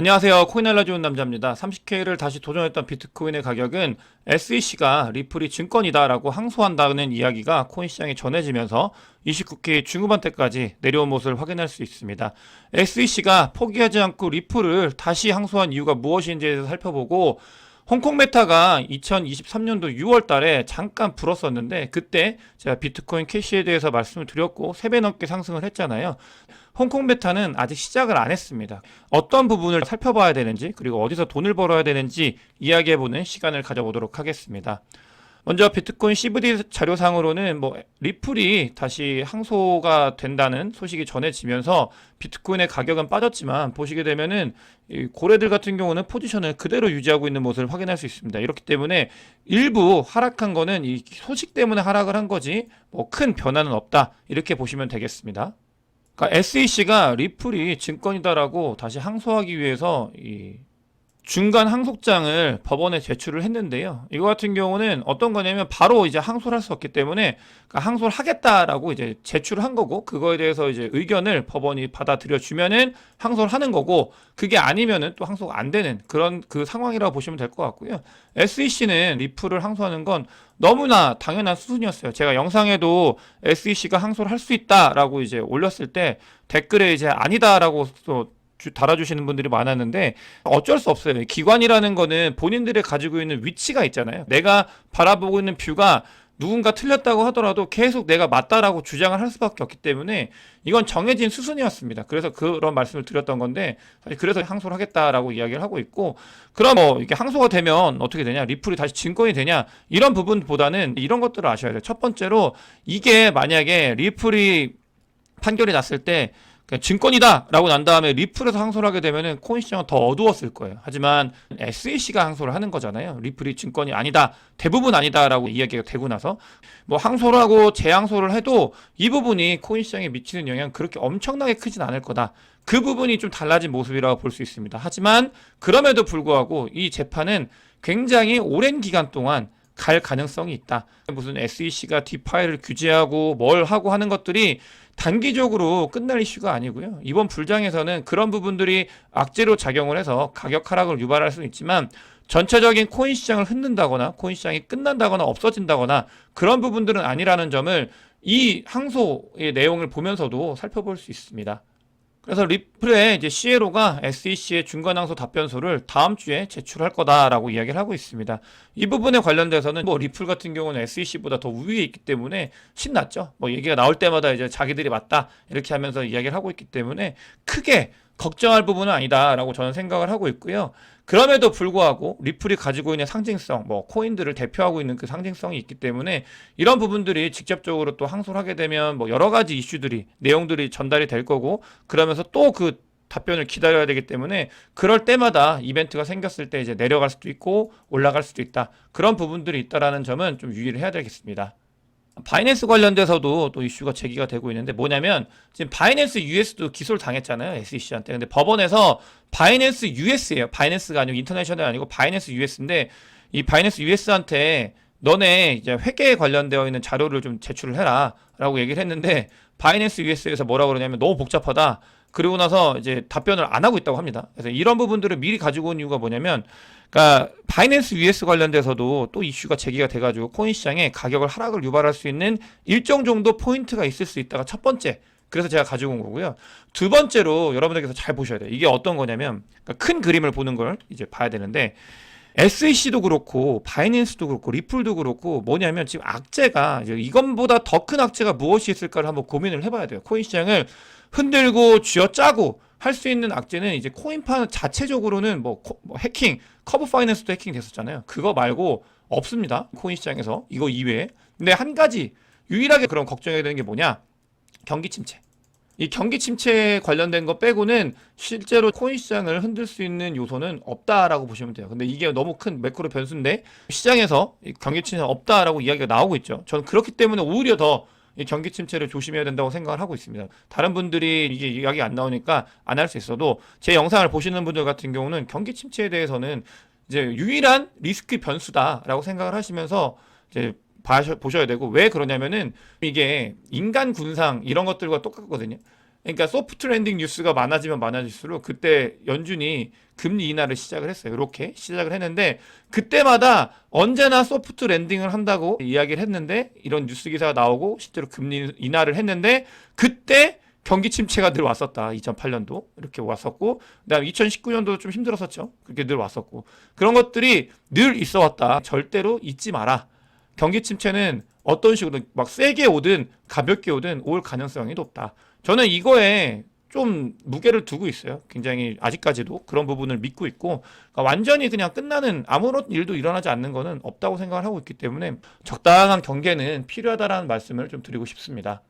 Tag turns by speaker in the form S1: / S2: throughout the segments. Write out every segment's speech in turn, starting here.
S1: 안녕하세요. 코인 알려주는 남자입니다. 30K를 다시 도전했던 비트코인의 가격은 SEC가 리플이 증권이다라고 항소한다는 이야기가 코인 시장에 전해지면서 29K 중후반대까지 내려온 모습을 확인할 수 있습니다. SEC가 포기하지 않고 리플을 다시 항소한 이유가 무엇인지에 대해서 살펴보고, 홍콩 메타가 2023년도 6월 달에 잠깐 불었었는데, 그때 제가 비트코인 캐시에 대해서 말씀을 드렸고 3배 넘게 상승을 했잖아요. 홍콩 메타는 아직 시작을 안 했습니다. 어떤 부분을 살펴봐야 되는지, 그리고 어디서 돈을 벌어야 되는지 이야기해보는 시간을 가져보도록 하겠습니다. 먼저 비트코인 CVD 자료상으로는 리플이 다시 항소가 된다는 소식이 전해지면서 비트코인의 가격은 빠졌지만, 보시게 되면은 이 고래들 같은 경우는 포지션을 그대로 유지하고 있는 모습을 확인할 수 있습니다. 이렇기 때문에 일부 하락한 거는 이 소식 때문에 하락을 한 거지 큰 변화는 없다, 이렇게 보시면 되겠습니다. 그러니까 SEC가 리플이 증권이다라고 다시 항소하기 위해서 이 중간 항소장을 법원에 제출을 했는데요. 이거 같은 경우는 어떤 거냐면 바로 이제 항소를 할 수 없기 때문에, 그러니까 항소를 하겠다라고 이제 제출을 한 거고, 그거에 대해서 이제 의견을 법원이 받아들여 주면은 항소를 하는 거고, 그게 아니면은 또 항소가 안 되는 그런 그 상황이라고 보시면 될 것 같고요. SEC는 리플을 항소하는 건 너무나 당연한 수순이었어요. 제가 영상에도 SEC가 항소를 할 수 있다라고 이제 올렸을 때 댓글에 이제 아니다라고 또 달아주시는 분들이 많았는데, 어쩔 수 없어요. 기관이라는 거는 본인들이 가지고 있는 위치가 있잖아요. 내가 바라보고 있는 뷰가 누군가 틀렸다고 하더라도 계속 내가 맞다라고 주장을 할 수밖에 없기 때문에 이건 정해진 수순이었습니다. 그래서 그런 말씀을 드렸던 건데, 사실 그래서 항소를 하겠다라고 이야기를 하고 있고, 그럼 이게 항소가 되면 어떻게 되냐, 리플이 다시 증권이 되냐, 이런 부분보다는 이런 것들을 아셔야 돼요. 첫 번째로, 이게 만약에 리플이 판결이 났을 때 증권이다 라고 난 다음에 리플에서 항소를 하게 되면은 코인 시장은 더 어두웠을 거예요. 하지만 SEC가 항소를 하는 거잖아요. 리플이 증권이 아니다, 대부분 아니다 라고 이야기가 되고 나서 항소를 하고 재항소를 해도 이 부분이 코인 시장에 미치는 영향은 그렇게 엄청나게 크진 않을 거다. 그 부분이 좀 달라진 모습이라고 볼 수 있습니다. 하지만 그럼에도 불구하고 이 재판은 굉장히 오랜 기간 동안 갈 가능성이 있다. 무슨 SEC가 디파이를 규제하고 뭘 하고 하는 것들이 단기적으로 끝날 이슈가 아니고요. 이번 불장에서는 그런 부분들이 악재로 작용을 해서 가격 하락을 유발할 수는 있지만, 전체적인 코인 시장을 흔든다거나 코인 시장이 끝난다거나 없어진다거나 그런 부분들은 아니라는 점을 이 항소의 내용을 보면서도 살펴볼 수 있습니다. 그래서 리플의 이제 CLO가 SEC의 중간항소 답변서를 다음 주에 제출할 거다라고 이야기를 하고 있습니다. 이 부분에 관련돼서는 리플 같은 경우는 SEC보다 더 우위에 있기 때문에 신났죠. 얘기가 나올 때마다 이제 자기들이 맞다 이렇게 하면서 이야기를 하고 있기 때문에 크게 걱정할 부분은 아니다라고 저는 생각을 하고 있고요. 그럼에도 불구하고 리플이 가지고 있는 상징성, 코인들을 대표하고 있는 그 상징성이 있기 때문에 이런 부분들이 직접적으로 또 항소를 하게 되면 여러 가지 이슈들이, 내용들이 전달이 될 거고, 그러면서 또 그 답변을 기다려야 되기 때문에 그럴 때마다 이벤트가 생겼을 때 이제 내려갈 수도 있고 올라갈 수도 있다. 그런 부분들이 있다라는 점은 좀 유의를 해야 되겠습니다. 바이낸스 관련돼서도 또 이슈가 제기가 되고 있는데, 뭐냐면 지금 바이낸스 US도 기소를 당했잖아요, SEC한테. 근데 법원에서 바이낸스 US예요. 바이낸스가 아니고 인터내셔널이 아니고 바이낸스 US인데, 이 바이낸스 US한테 너네 이제 회계에 관련되어 있는 자료를 좀 제출을 해라 라고 얘기를 했는데, 바이낸스 US에서 뭐라고 그러냐면 너무 복잡하다, 그리고 나서 이제 답변을 안 하고 있다고 합니다. 그래서 이런 부분들을 미리 가지고 온 이유가 뭐냐면, 그러니까 바이낸스 US 관련돼서도 또 이슈가 제기가 돼가지고 코인 시장에 가격을 하락을 유발할 수 있는 일정 정도 포인트가 있을 수 있다가 첫 번째, 그래서 제가 가지고 온 거고요. 두 번째로 여러분들께서 잘 보셔야 돼요. 이게 어떤 거냐면, 그러니까 큰 그림을 보는 걸 이제 봐야 되는데, SEC도 그렇고 바이낸스도 그렇고 리플도 그렇고 뭐냐면, 지금 악재가 이것보다 더 큰 악재가 무엇이 있을까를 한번 고민을 해봐야 돼요. 코인 시장을 흔들고 쥐어짜고 할 수 있는 악재는 이제 코인판 자체적으로는 해킹, 커브 파이낸스도 해킹 됐었잖아요. 그거 말고 없습니다, 코인 시장에서. 이거 이외에. 근데 한 가지 유일하게 그런 걱정해야 되는 게 뭐냐, 경기 침체. 이 경기 침체에 관련된 거 빼고는 실제로 코인 시장을 흔들 수 있는 요소는 없다라고 보시면 돼요. 근데 이게 너무 큰 매크로 변수인데 시장에서 경기 침체 없다라고 이야기가 나오고 있죠. 저는 그렇기 때문에 오히려 더 이 경기 침체를 조심해야 된다고 생각을 하고 있습니다. 다른 분들이 이게 이야기 안 나오니까 안 할 수 있어도, 제 영상을 보시는 분들 같은 경우는 경기 침체에 대해서는 이제 유일한 리스크 변수다라고 생각을 하시면서 이제 보셔야 되고, 왜 그러냐면은 이게 인간 군상 이런 것들과 똑같거든요. 그러니까 소프트 랜딩 뉴스가 많아지면 많아질수록 그때 연준이 금리 인하를 시작을 했어요. 이렇게 시작을 했는데 그때마다 언제나 소프트 랜딩을 한다고 이야기를 했는데 이런 뉴스 기사가 나오고 실제로 금리 인하를 했는데 그때 경기 침체가 늘 왔었다. 2008년도 이렇게 왔었고 그다음 2019년도 좀 힘들었었죠. 그렇게 늘 왔었고 그런 것들이 늘 있어 왔다. 절대로 잊지 마라. 경기 침체는 어떤 식으로 막 세게 오든 가볍게 오든 올 가능성이 높다. 저는 이거에 좀 무게를 두고 있어요. 굉장히 아직까지도 그런 부분을 믿고 있고 그러니까 완전히 그냥 끝나는 아무런 일도 일어나지 않는 거는 없다고 생각을 하고 있기 때문에 적당한 경계는 필요하다라는 말씀을 좀 드리고 싶습니다.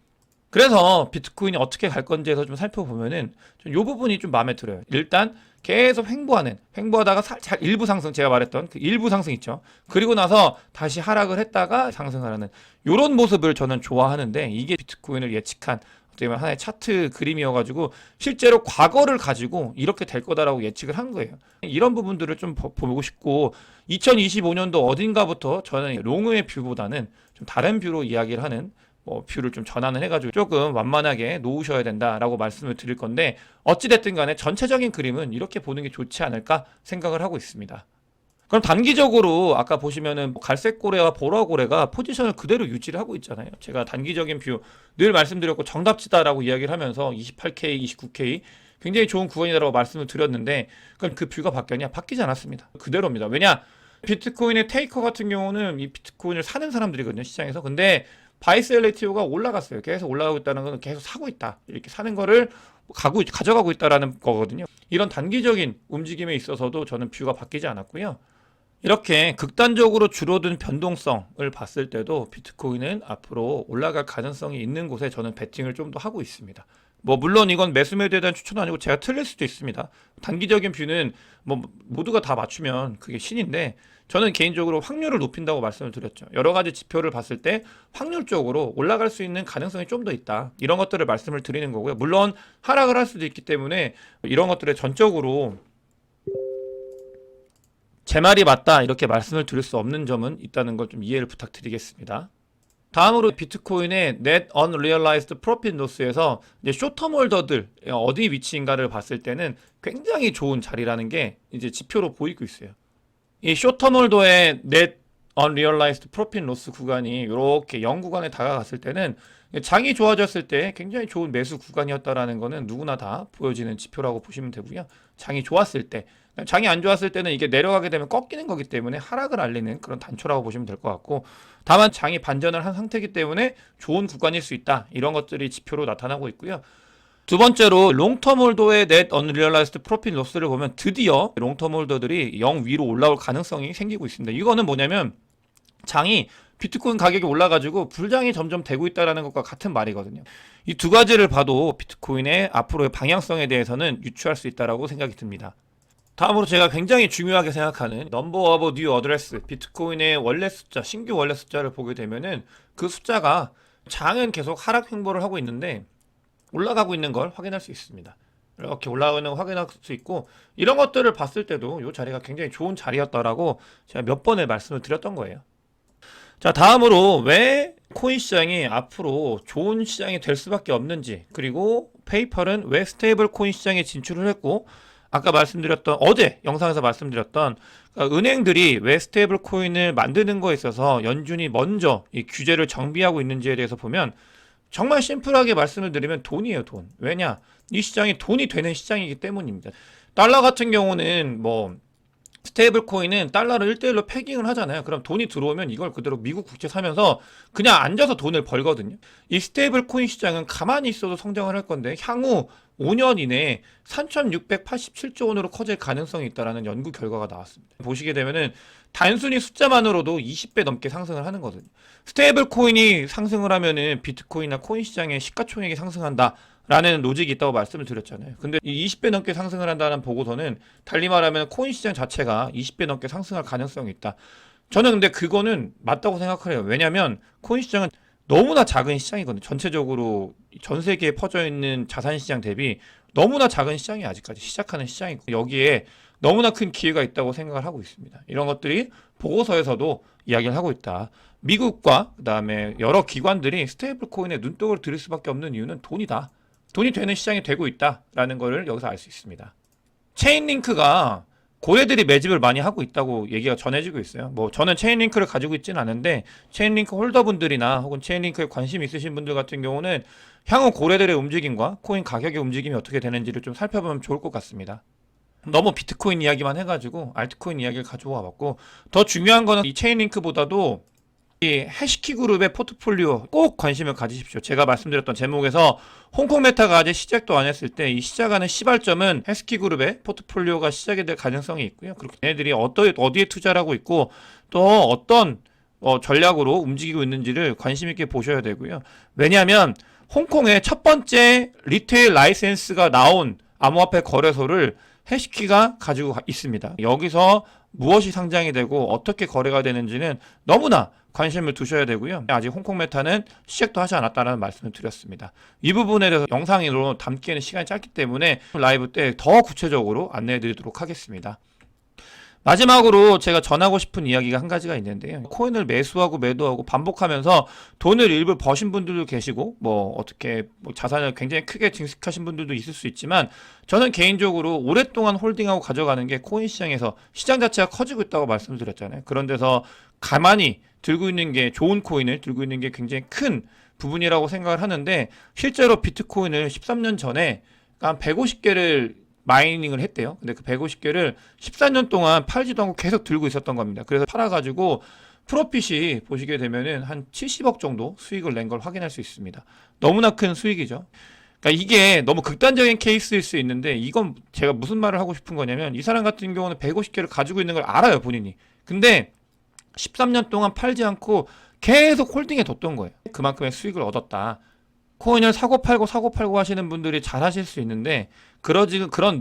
S1: 그래서 비트코인이 어떻게 갈 건지에서 좀 살펴보면은 이 부분이 좀 마음에 들어요. 일단 계속 횡보하다가 살짝 일부 상승, 제가 말했던 그 일부 상승 있죠. 그리고 나서 다시 하락을 했다가 상승하는 이런 모습을 저는 좋아하는데 이게 비트코인을 예측한 어떻게 보면 하나의 차트 그림이어가지고 실제로 과거를 가지고 이렇게 될 거다라고 예측을 한 거예요. 이런 부분들을 좀 보고 싶고 2025년도 어딘가부터 저는 롱의 뷰보다는 좀 다른 뷰로 이야기를 하는 뷰를 좀 전환을 해가지고 조금 완만하게 놓으셔야 된다라고 말씀을 드릴 건데 어찌됐든 간에 전체적인 그림은 이렇게 보는 게 좋지 않을까 생각을 하고 있습니다. 그럼 단기적으로 아까 보시면은 갈색 고래와 보라 고래가 포지션을 그대로 유지를 하고 있잖아요. 제가 단기적인 뷰 늘 말씀드렸고 정답지다라고 이야기를 하면서 28K, 29K 굉장히 좋은 구간이다라고 말씀을 드렸는데 그럼 그 뷰가 바뀌었냐? 바뀌지 않았습니다. 그대로입니다. 왜냐? 비트코인의 테이커 같은 경우는 이 비트코인을 사는 사람들이거든요. 시장에서. 근데 바이스 레티오가 올라갔어요. 계속 올라가고 있다는 건 계속 사고 있다. 이렇게 사는 거를 가져가고 있다라는 거거든요. 이런 단기적인 움직임에 있어서도 저는 뷰가 바뀌지 않았고요. 이렇게 극단적으로 줄어든 변동성을 봤을 때도 비트코인은 앞으로 올라갈 가능성이 있는 곳에 저는 베팅을 좀 더 하고 있습니다. 물론 이건 매수 매도에 대한 추천은 아니고 제가 틀릴 수도 있습니다. 단기적인 뷰는 모두가 다 맞추면 그게 신인데 저는 개인적으로 확률을 높인다고 말씀을 드렸죠. 여러 가지 지표를 봤을 때 확률적으로 올라갈 수 있는 가능성이 좀 더 있다. 이런 것들을 말씀을 드리는 거고요. 물론 하락을 할 수도 있기 때문에 이런 것들에 전적으로 제 말이 맞다 이렇게 말씀을 드릴 수 없는 점은 있다는 걸 좀 이해를 부탁드리겠습니다. 다음으로 비트코인의 Net Unrealized Profit Loss에서 이제 쇼텀 홀더들 어디 위치인가를 봤을 때는 굉장히 좋은 자리라는 게 이제 지표로 보이고 있어요. 이 쇼텀 홀더의 Net Unrealized Profit Loss 구간이 이렇게 0 구간에 다가갔을 때는 장이 좋아졌을 때 굉장히 좋은 매수 구간이었다라는 거는 누구나 다 보여지는 지표라고 보시면 되고요. 장이 좋았을 때, 장이 안 좋았을 때는 이게 내려가게 되면 꺾이는 거기 때문에 하락을 알리는 그런 단초라고 보시면 될 것 같고, 다만 장이 반전을 한 상태이기 때문에 좋은 구간일 수 있다. 이런 것들이 지표로 나타나고 있고요. 두 번째로 롱텀 홀더의 Net Unrealized Profit Loss를 보면 드디어 롱텀 홀더들이 0 위로 올라올 가능성이 생기고 있습니다. 이거는 뭐냐면 장이 비트코인 가격이 올라가지고 불장이 점점 되고 있다는 것과 같은 말이거든요. 이 두 가지를 봐도 비트코인의 앞으로의 방향성에 대해서는 유추할 수 있다고 생각이 듭니다. 다음으로 제가 굉장히 중요하게 생각하는 넘버 오브 뉴 어드레스, 비트코인의 원래 숫자, 신규 원래 숫자를 보게 되면은 그 숫자가 장은 계속 하락 횡보를 하고 있는데 올라가고 있는 걸 확인할 수 있습니다. 이렇게 올라가는 걸 확인할 수 있고 이런 것들을 봤을 때도 이 자리가 굉장히 좋은 자리였다라고 제가 몇 번을 말씀을 드렸던 거예요. 자, 다음으로 왜 코인 시장이 앞으로 좋은 시장이 될 수밖에 없는지, 그리고 페이펄은 왜 스테이블 코인 시장에 진출을 했고, 아까 말씀드렸던 어제 영상에서 말씀드렸던 그러니까 은행들이 왜 스테이블 코인을 만드는 거에 있어서 연준이 먼저 이 규제를 정비하고 있는지에 대해서 보면 정말 심플하게 말씀을 드리면 돈이에요, 돈. 왜냐? 이 시장이 돈이 되는 시장이기 때문입니다. 달러 같은 경우는 스테이블 코인은 달러를 1대1로 패깅을 하잖아요. 그럼 돈이 들어오면 이걸 그대로 미국 국채 사면서 그냥 앉아서 돈을 벌거든요. 이 스테이블 코인 시장은 가만히 있어도 성장을 할 건데 향후 5년 이내에 3,687조 원으로 커질 가능성이 있다는 연구 결과가 나왔습니다. 보시게 되면은 단순히 숫자만으로도 20배 넘게 상승을 하는 거거든요. 스테이블 코인이 상승을 하면은 비트코인이나 코인 시장의 시가총액이 상승한다. 라는 로직이 있다고 말씀을 드렸잖아요. 근데 이 20배 넘게 상승을 한다는 보고서는 달리 말하면 코인 시장 자체가 20배 넘게 상승할 가능성이 있다. 저는 근데 그거는 맞다고 생각해요. 왜냐하면 코인 시장은 너무나 작은 시장이거든요. 전체적으로 전 세계에 퍼져 있는 자산 시장 대비 너무나 작은 시장이 아직까지 시작하는 시장이고 여기에 너무나 큰 기회가 있다고 생각을 하고 있습니다. 이런 것들이 보고서에서도 이야기를 하고 있다. 미국과 그다음에 여러 기관들이 스테이블 코인에 눈독을 들일 수밖에 없는 이유는 돈이다. 돈이 되는 시장이 되고 있다라는 거를 여기서 알 수 있습니다. 체인링크가 고래들이 매집을 많이 하고 있다고 얘기가 전해지고 있어요. 뭐 저는 체인링크를 가지고 있지는 않은데 체인링크 홀더분들이나 혹은 체인링크에 관심 있으신 분들 같은 경우는 향후 고래들의 움직임과 코인 가격의 움직임이 어떻게 되는지를 좀 살펴보면 좋을 것 같습니다. 너무 비트코인 이야기만 해가지고 알트코인 이야기를 가져와 봤고, 더 중요한 거는 이 체인링크보다도 이 해시키 그룹의 포트폴리오 꼭 관심을 가지십시오. 제가 말씀드렸던 제목에서 홍콩 메타가 아직 시작도 안 했을 때 이 시작하는 시발점은 해시키 그룹의 포트폴리오가 시작이 될 가능성이 있고요. 그리고 얘네들이 어디에 투자를 하고 있고 또 어떤 전략으로 움직이고 있는지를 관심 있게 보셔야 되고요. 왜냐하면 홍콩의 첫 번째 리테일 라이센스가 나온 암호화폐 거래소를 해시키가 가지고 있습니다. 여기서 무엇이 상장이 되고 어떻게 거래가 되는지는 너무나 관심을 두셔야 되고요. 아직 홍콩 메타는 시작도 하지 않았다는 말씀을 드렸습니다. 이 부분에 대해서 영상으로 담기에는 시간이 짧기 때문에 라이브 때 더 구체적으로 안내해 드리도록 하겠습니다. 마지막으로 제가 전하고 싶은 이야기가 한 가지가 있는데요. 코인을 매수하고 매도하고 반복하면서 돈을 일부 버신 분들도 계시고 어떻게 자산을 굉장히 크게 증식하신 분들도 있을 수 있지만, 저는 개인적으로 오랫동안 홀딩하고 가져가는 게 코인 시장에서 시장 자체가 커지고 있다고 말씀을 드렸잖아요. 그런 데서 가만히 들고 있는 게, 좋은 코인을 들고 있는 게 굉장히 큰 부분이라고 생각을 하는데, 실제로 비트코인을 13년 전에 한 150개를 마이닝을 했대요. 근데 그 150개를 14년 동안 팔지도 않고 계속 들고 있었던 겁니다. 그래서 팔아가지고 프로핏이 보시게 되면은 한 70억 정도 수익을 낸 걸 확인할 수 있습니다. 너무나 큰 수익이죠. 그러니까 이게 너무 극단적인 케이스일 수 있는데, 이건 제가 무슨 말을 하고 싶은 거냐면, 이 사람 같은 경우는 150개를 가지고 있는 걸 알아요, 본인이. 근데 13년 동안 팔지 않고 계속 홀딩해 뒀던 거예요. 그만큼의 수익을 얻었다. 코인을 사고 팔고 하시는 분들이 잘 하실 수 있는데, 그런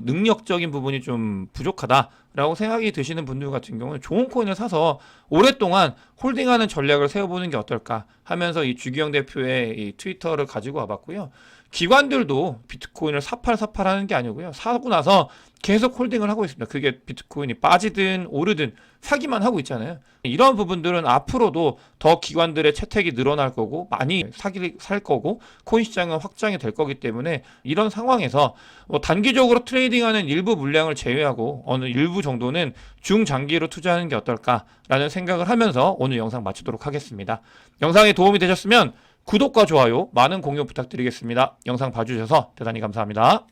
S1: 능력적인 부분이 좀 부족하다라고 생각이 드시는 분들 같은 경우는 좋은 코인을 사서 오랫동안 홀딩하는 전략을 세워보는 게 어떨까 하면서 이 주기영 대표의 이 트위터를 가지고 와봤고요. 기관들도 비트코인을 사팔 하는 게 아니고요. 사고 나서 계속 홀딩을 하고 있습니다. 그게 비트코인이 빠지든 오르든 사기만 하고 있잖아요. 이런 부분들은 앞으로도 더 기관들의 채택이 늘어날 거고 많이 사기를 살 거고 코인 시장은 확장이 될 거기 때문에, 이런 상황에서 단기적으로 트레이딩하는 일부 물량을 제외하고 어느 일부 정도는 중장기로 투자하는 게 어떨까라는 생각을 하면서 오늘 영상 마치도록 하겠습니다. 영상이 도움이 되셨으면 구독과 좋아요, 많은 공유 부탁드리겠습니다. 영상 봐주셔서 대단히 감사합니다.